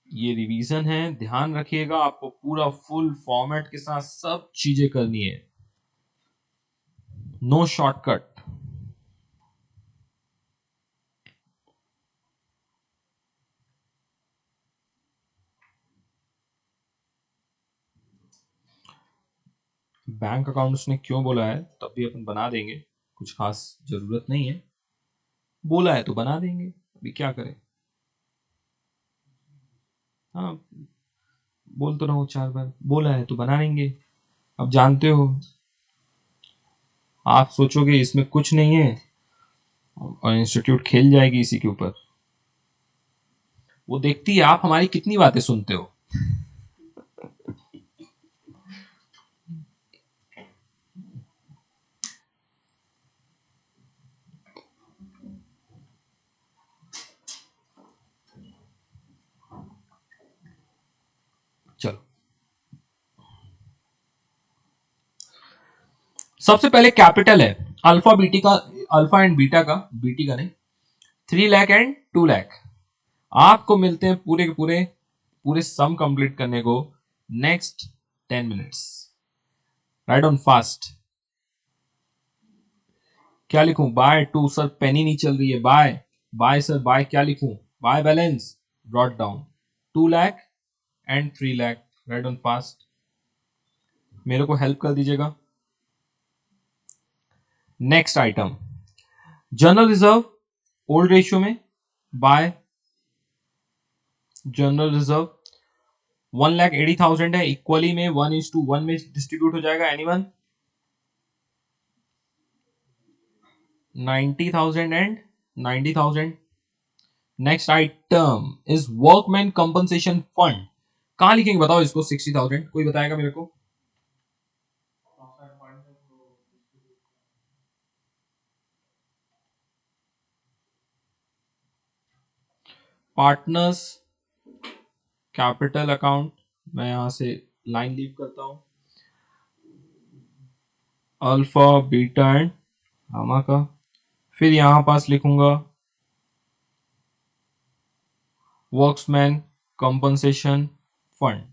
S1: ये रिवीजन है, ध्यान रखिएगा. आपको पूरा फुल फॉर्मेट के साथ सब चीजें करनी है. No shortcut. बैंक अकाउंट्स ने क्यों बोला है तब भी अपन बना देंगे. कुछ खास जरूरत नहीं है. बोला है तो बना देंगे. अभी क्या करें. हाँ बोल तो रहा हूँ 4 बार. बोला है तो बना देंगे. अब जानते हो आप सोचोगे इसमें कुछ नहीं है और इंस्टीट्यूट खेल जाएगी इसी के ऊपर. वो देखती है आप हमारी कितनी बातें सुनते हो. चलो सबसे पहले कैपिटल है अल्फा बीटी का, अल्फा एंड बीटा का, बीटी का नहीं, 3 लाख एंड 2 लाख. आपको मिलते हैं पूरे के पूरे सम कंप्लीट करने को next 10 minutes. Write on fast. क्या लिखूं? By to. सर पेन ही नहीं चल रही है. Bye bye sir bye. क्या लिखूं? By balance brought down 2 lakh and 3 lakh. Write on fast. मेरे को हेल्प कर दीजिएगा. Next item general reserve old ratio में बाय जनरल रिजर्व 1,80,000 है. इक्वली में 1:1 में डिस्ट्रीब्यूट हो जाएगा. Anyone? 90,000 and 90,000. Next item is workman compensation fund. कहां लिखेंगे बताओ इसको? 60,000. कोई बताएगा मेरे को? Partners capital account. मैं यहां से लाइन लीव करता हूं. अल्फा बीटा एंड गामा का. फिर यहां पास लिखूंगा workmen compensation fund.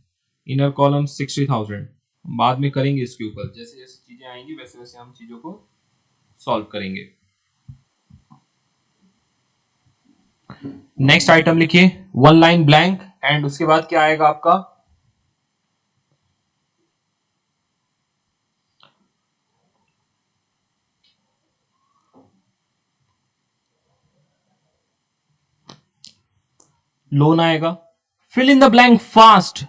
S1: Inner column 60,000. बाद में करेंगे इसके ऊपर. जैसे जैसे चीजें आएंगी वैसे वैसे हम चीजों को सॉल्व करेंगे. नेक्स्ट आइटम लिखिए 1 लाइन ब्लैंक एंड उसके बाद क्या आएगा आपका? लोन आएगा, fill in the blank fast.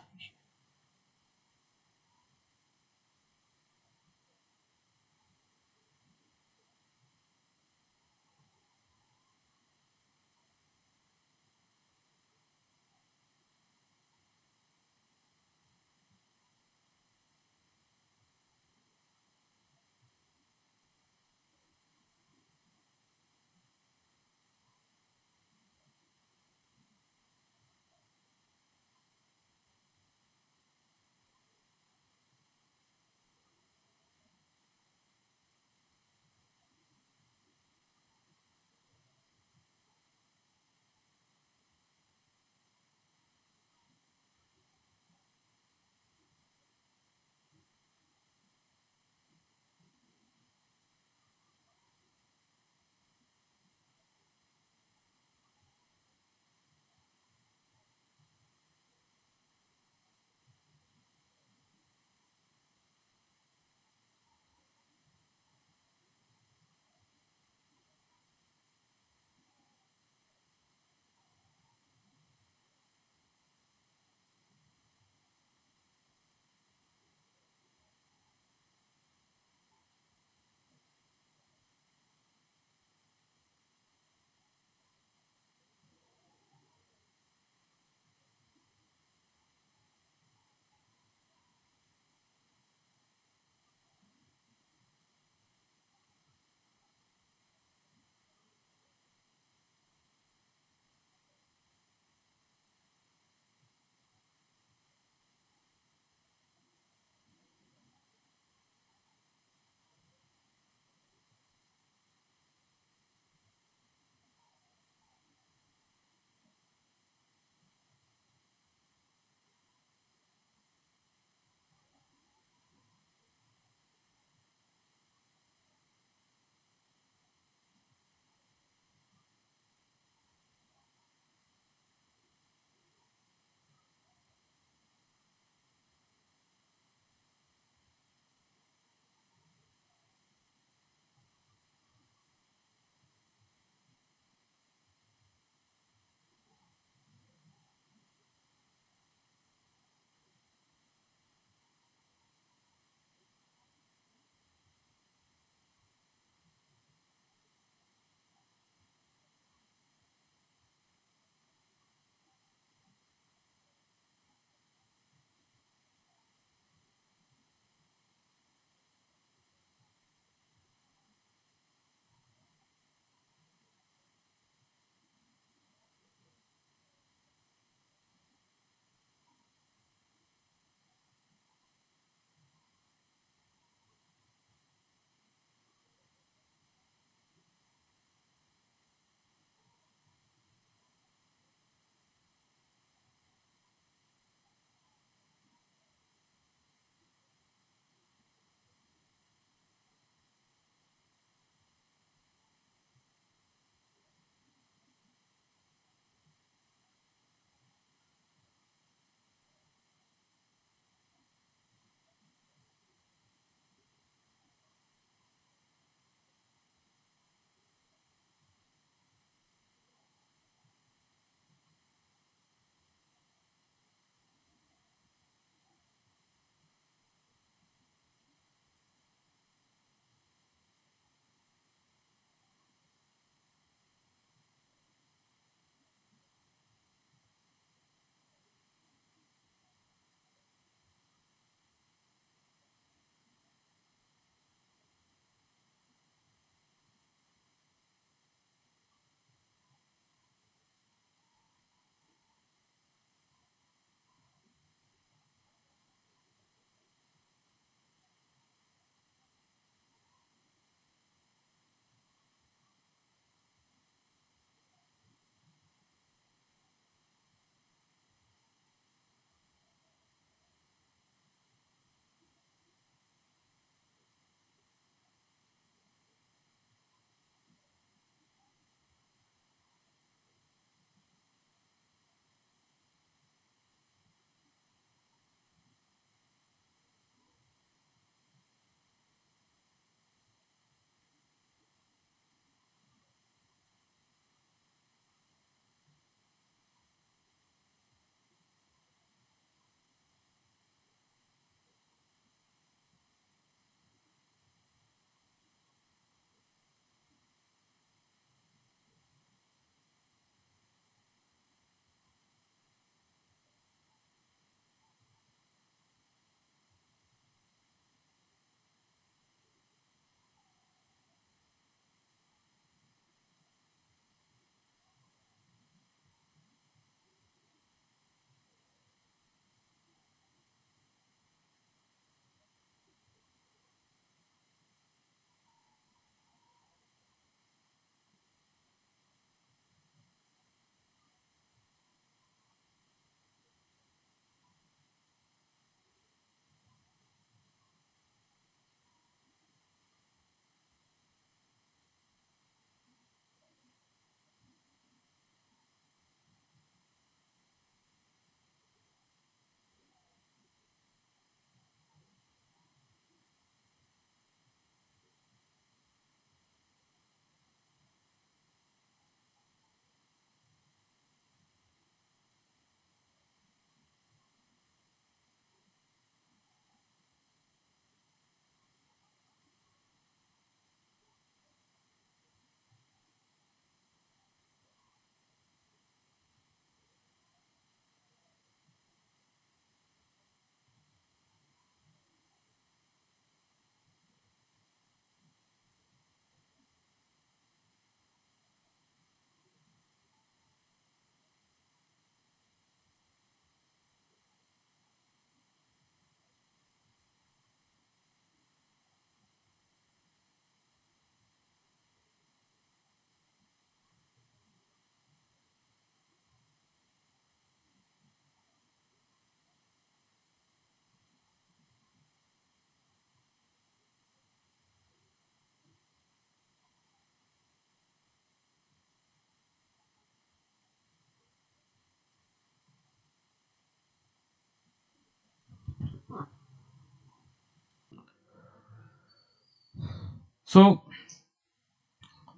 S1: So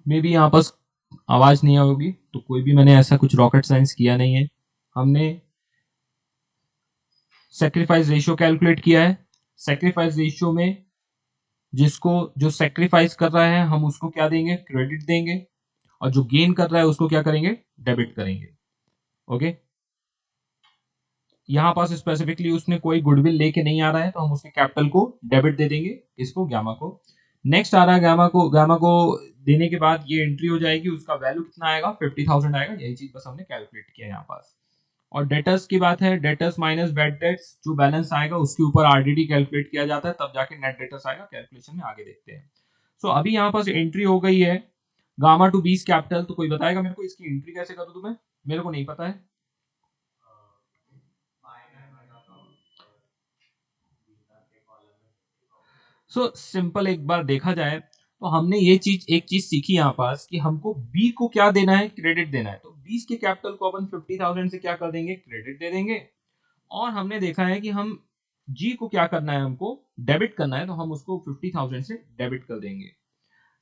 S1: maybe यहाँ पर आवाज नहीं होगी, तो कोई भी मैंने ऐसा कुछ रॉकेट साइंस किया नहीं है। हमने सेक्रीफाइस रेशियो कैलकुलेट किया है। सेक्रीफाइस रेशियो में जिसको जो सेक्रीफाइस कर रहा है हम उसको क्या देंगे, क्रेडिट देंगे, और जो गेन कर रहा है उसको क्या करेंगे, डेबिट करेंगे। ओके, यहां पास स्पेसिफिकली उसने कोई गुडविल लेके नहीं आ रहा है, तो हम उसके कैपिटल को डेबिट दे देंगे, इसको गामा को। नेक्स्ट आ रहा है गामा को देने के बाद ये एंट्री हो जाएगी, उसका वैल्यू कितना आएगा, 50,000 आएगा। यही चीज बस हमने कैलकुलेट किया यहाँ पास। और डेटर्स की बात है, डेटर्स माइनस बैड डेट्स, जो बैलेंस आएगा उसके ऊपर आरडीडी कैलकुलेट किया जाता है, तब जाके नेट डेटर्स आएगा। कैलकुलेशन में आगे देखते हैं। सो अभी यहाँ पास एंट्री हो गई है गामा टू बीस कैपिटल। तो कोई बताएगा मेरे को इसकी एंट्री कैसे करूं, तुम्हें? मेरे को नहीं पता है। सो सिंपल, एक बार देखा जाए तो हमने ये चीज एक चीज सीखी यहाँ पास कि हमको बी को क्या देना है, क्रेडिट देना है। तो 20 के कैपिटल को अपन 50,000 से क्या कर देंगे, क्रेडिट दे देंगे। और हमने देखा है कि हम जी को क्या करना है, हमको डेबिट करना है, तो हम उसको 50,000 से डेबिट कर देंगे।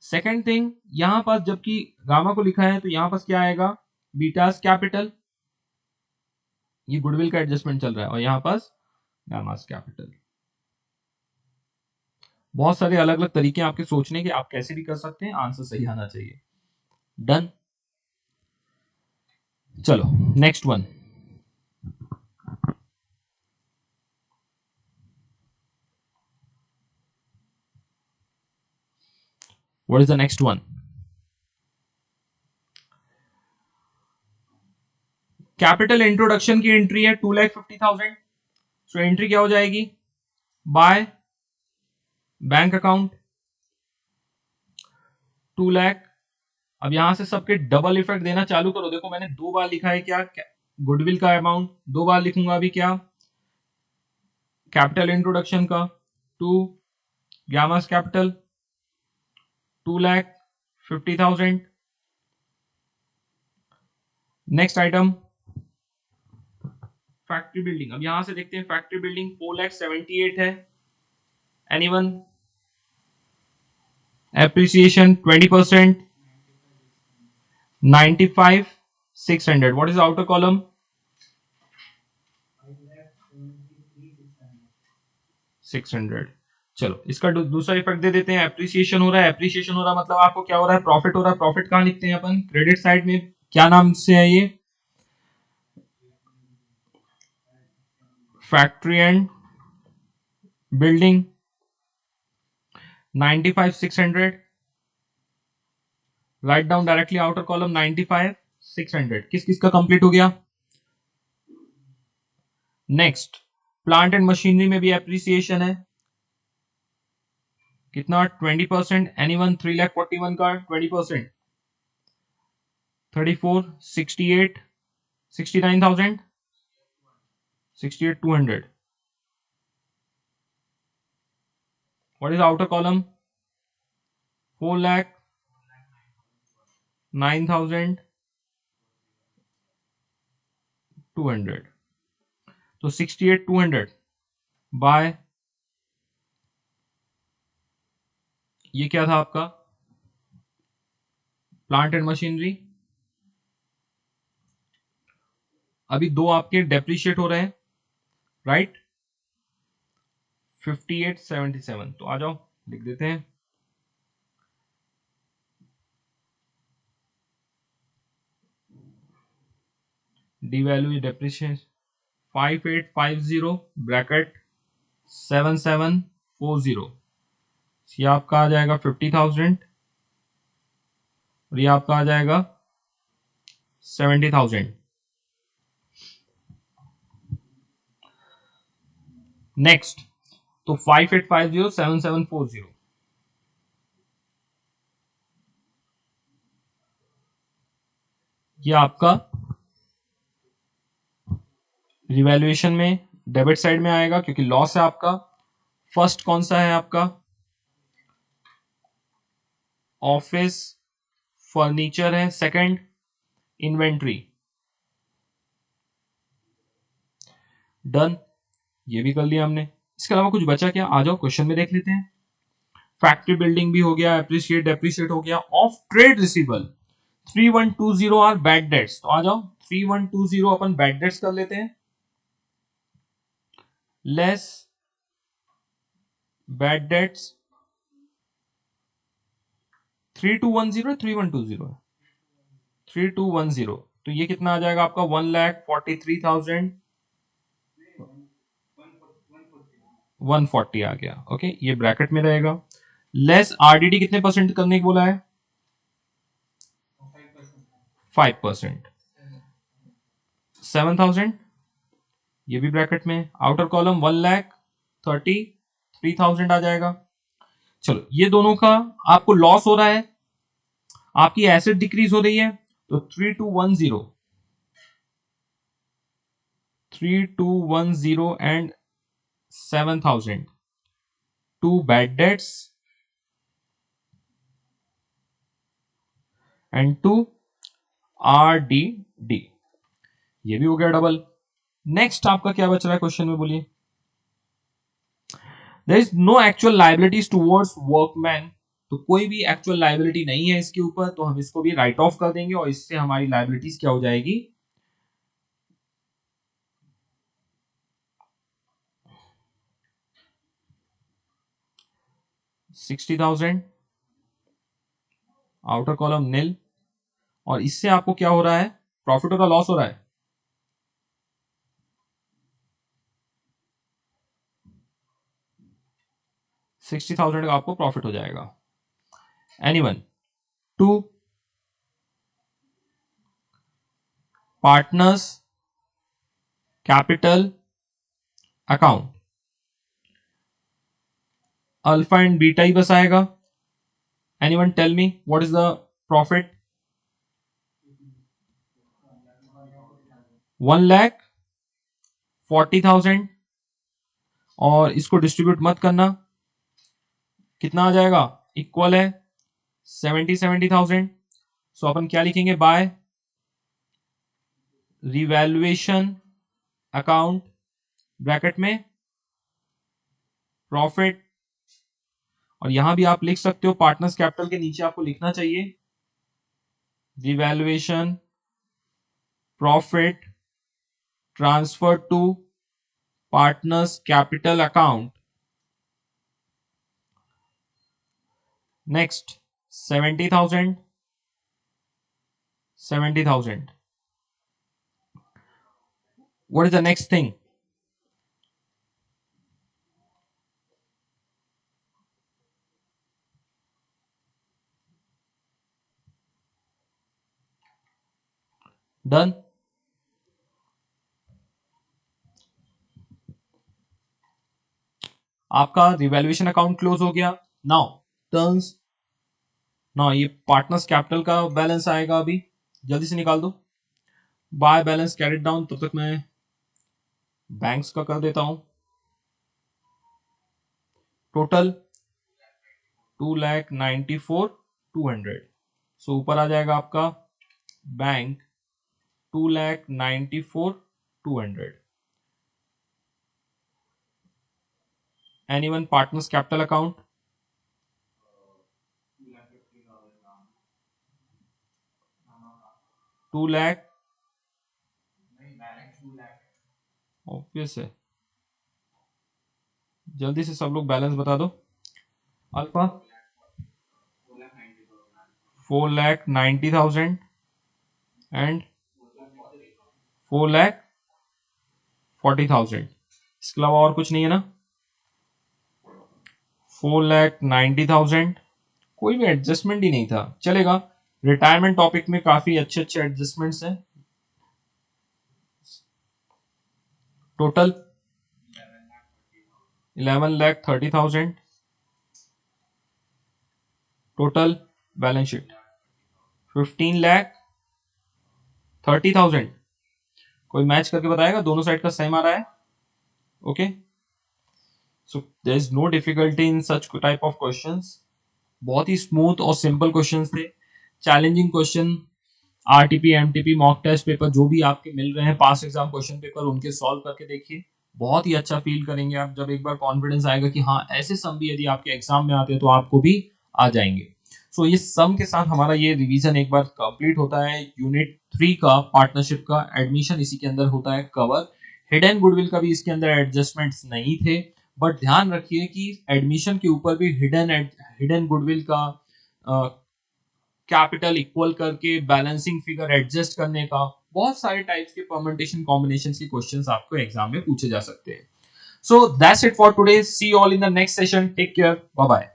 S1: सेकेंड थिंग, यहां पास जबकि गामा को लिखा है तो यहां पास क्या आएगा, बीटास कैपिटल, ये गुडविल का एडजस्टमेंट चल रहा है, और यहां पास गामास कैपिटल। बहुत सारे अलग अलग तरीके आपके सोचने के, आप कैसे भी कर सकते हैं, आंसर सही आना चाहिए। डन। चलो next one. What is the next one? Capital introduction की एंट्री है 2,50,000। सो एंट्री क्या हो जाएगी, बाय बैंक अकाउंट 2 लाख। अब यहां से सबके डबल इफेक्ट देना चालू करो। देखो मैंने 2 बार लिखा है क्या, गुडविल का अमाउंट, 2 बार लिखूंगा अभी क्या, कैपिटल इंट्रोडक्शन का, to Gamma's capital 2,50,000। Next item factory building. अब यहां से देखते हैं फैक्ट्री बिल्डिंग 4,78 है। Anyone? Appreciation 20%, 95,600। What is outer column? 600। चलो इसका दूसरा इफेक्ट दे देते हैं। एप्रिसिएशन हो रहा है, एप्रिसिएशन हो रहा है मतलब आपको क्या हो रहा है, प्रॉफिट हो रहा है। प्रॉफिट कहां लिखते हैं अपन, क्रेडिट साइड में। क्या नाम से है ये, factory and building 95,600। Write down directly outer column 95,600। किस किस का कंप्लीट हो गया? नेक्स्ट प्लांट एंड मशीनरी में भी एप्रिसिएशन है, कितना, 20%। एनीवन? 3,41 का 20%, 34, 68, 69,000, 68,200। What is outer column? 4,09,200। तो 68,200 बाय, ये क्या था आपका, प्लांट एंड मशीनरी। अभी दो आपके डेप्रिशिएट हो रहे हैं, राइट, 58,77। तो आ जाओ लिख देते हैं, डी वैल्यू डेप्रिशिएशन 5850 ब्रैकेट 7740। ये आपका आ जाएगा 50,000, और ये आपका आ जाएगा 70,000। नेक्स्ट, तो 5850 7740, ये आपका रिवैल्यूएशन में डेबिट साइड में आएगा, क्योंकि लॉस है आपका। फर्स्ट कौन सा है आपका, ऑफिस फर्नीचर है। Second inventory. डन, ये भी कर लिया हमने। इसके अलावा कुछ बचा क्या, आ जाओ क्वेश्चन में देख लेते हैं। फैक्ट्री बिल्डिंग भी हो गया, एप्रिशिएट डेप्रिशिएट हो गया। Of trade receivable 3120 are bad debts. तो आ जाओ 3120 अपन बैड डेट्स कर लेते हैं, लेस बैड डेट्स 3210 3120 3210। तो ये कितना आ जाएगा आपका 1,43,000 140 आ गया। ओके, ये ब्रैकेट में रहेगा। लेस आरडीडी कितने परसेंट करने को बोला है? 5%। 7,000 ये भी ब्रैकेट में। आउटर कॉलम 1,33,000 आ जाएगा। चलो, ये दोनों का आपको लॉस हो रहा है, आपकी एसेट डिक्रीज हो रही है, तो 3210 and 7,000 to bad debts and to RDD, ये भी हो गया डबल। नेक्स्ट आपका क्या बच रहा है क्वेश्चन में, बोलिए। There is no actual liabilities towards workman. तो कोई भी एक्चुअल लायबिलिटी नहीं है इसके ऊपर, तो हम इसको भी राइट ऑफ कर देंगे और इससे हमारी लायबिलिटीज क्या हो जाएगी? 60,000, आउटर कॉलम नील। और इससे आपको क्या हो रहा है? प्रॉफिट हो रहा, लॉस हो रहा है? 60,000 का आपको प्रॉफिट हो जाएगा। Anyone to partners capital account, alpha and beta ही बस आएगा। Anyone tell me what is the profit? 1,40,000। और इसको डिस्ट्रीब्यूट मत करना, कितना आ जाएगा? इक्वल है 70,000। सो अपन क्या लिखेंगे? बाय रिवैल्यूएशन अकाउंट ब्रैकेट में प्रॉफिट। और यहां भी आप लिख सकते हो, पार्टनर्स कैपिटल के नीचे आपको लिखना चाहिए revaluation profit transfer to partners capital account. Next 70,000 70,000। What is the next thing? Done. आपका रिवैल्यूएशन अकाउंट क्लोज हो गया। नाउ टर्न्स, नाउ ये पार्टनर्स कैपिटल का बैलेंस आएगा, अभी जल्दी से निकाल दो। बाय बैलेंस कैरिड डाउन, तब तक मैं बैंक्स का कर देता हूं। टोटल 2,94,200। सो ऊपर आ जाएगा आपका bank 2,94,200। Anyone partners capital account? 2 lakh obvious है। जल्दी से सब लोग बैलेंस बता दो। Alpha 4,90,000 and 4,40,000। इसके अलावा और कुछ नहीं है ना? 4,90,000। कोई भी एडजस्टमेंट ही नहीं था, चलेगा। रिटायरमेंट टॉपिक में काफी अच्छे अच्छे एडजस्टमेंट्स हैं। टोटल 11,30,000। Total balance sheet 15,30,000। कोई मैच करके बताएगा? दोनों साइड का सेम आ रहा है। Okay, so there is no difficulty in such type of questions. बहुत ही स्मूथ और सिंपल क्वेश्चंस थे। Challenging question, RTP MTP mock test paper जो भी आपके मिल रहे हैं, पास एग्जाम क्वेश्चन पेपर, उनके सॉल्व करके देखिए। बहुत ही अच्छा फील करेंगे आप जब एक बार कॉन्फिडेंस आएगा कि हाँ ऐसे सम भी यदि आपके एग्जाम में आते हैं तो आपको भी आ जाएंगे। सो ये सम के साथ हमारा ये रिवीजन एक बार कंप्लीट होता है। यूनिट 3 का पार्टनरशिप का एडमिशन इसी के अंदर होता है कवर। हिडन गुडविल का भी इसके अंदर एडजस्टमेंट्स नहीं थे, बट ध्यान रखिए कि एडमिशन के ऊपर भी हिडन गुडविल का कैपिटल इक्वल करके बैलेंसिंग फिगर एडजस्ट करने का बहुत सारे टाइप्स के परम्यूटेशन कॉम्बिनेशन के क्वेश्चंस आपको एग्जाम में पूछे जा सकते हैं। So that's it for today, see you all in the next session, take care, bye bye.